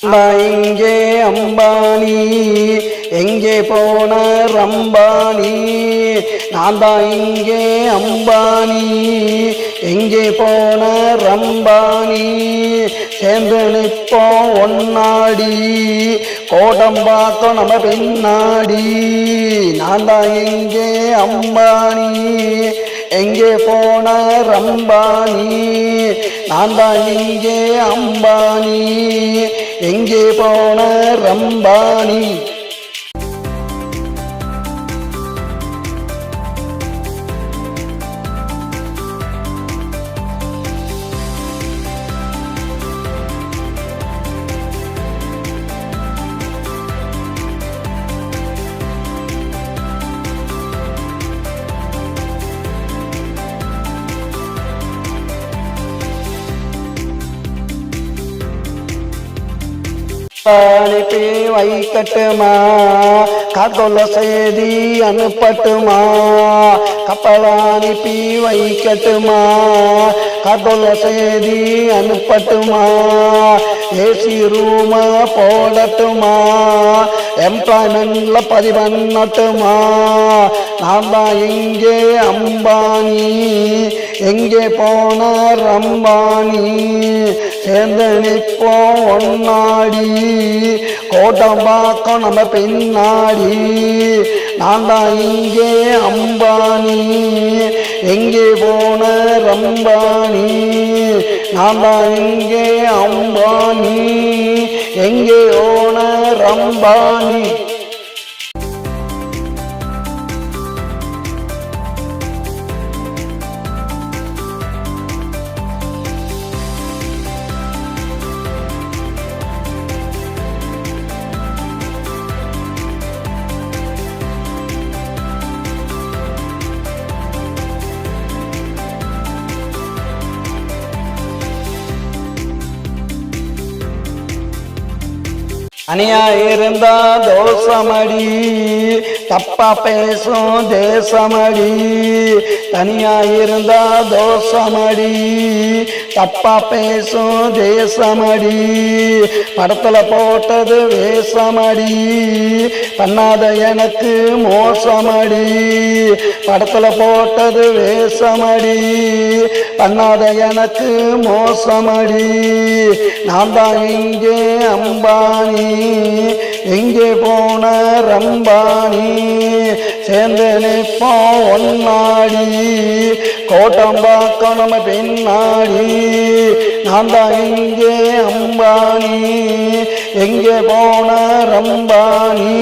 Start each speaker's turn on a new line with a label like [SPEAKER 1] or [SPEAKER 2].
[SPEAKER 1] இங்கே அம்பானி எங்கே போன ரம்பானி நான் தான் இங்கே அம்பானி எங்கே போன ரம்பானி சேர்ந்து நிற்போம் ஒன்னாடி கோடம்பாக்கம் நம்ம பின்னாடி நான் தான் இங்கே அம்பானி எங்கே போன ரம்பானி நான் தான் இங்கே அம்பானி எங்கே போன ரம்பானி அனுப்பி வைக்கட்டுமா காத்தொல்ல செய்தி அனுப்பட்டுமா கப்பல் அனுப்பி வைக்கட்டுமா காத்தொல்ல செய்தி அனுப்பட்டுமா ஏசி ரூம போடட்டுமா எம்ப்ளாய்மெண்ட்ல பதிவண்ணட்டுமா நான் தான் இங்கே அம்பானி எங்கே போன ரம்பானி சேர்ந்து நிற்போம் ஒன்னாடி கோட்டம்பாக்கம் நம்ம பின்னாடி நான் தான் இங்கே அம்பானி எங்கே போன ரம்பானி நான் தான் இங்கே அம்பானி எங்கே போன ரம்பானி அணியா இருந்தா தோசமடி தப்பா பேசும் தேசமடி தனியா இருந்தா தோசமடி தப்பா பேசும் தேசமடி படத்துல போட்டது வேஷமடி பண்ணாத எனக்கு மோசமடி படத்துல போட்டது வேஷமடி பண்ணாத எனக்கு மோசமடி நான் தான் இங்கே அம்பானி எங்கே போன ரம்பானி சேர்ந்து நிற்போம் ஒன்னாடி கோட்டம்பாக்கம் நம்ம பின்னாடி நான் தான் இங்கே அம்பானி எங்கே போன ரம்பானி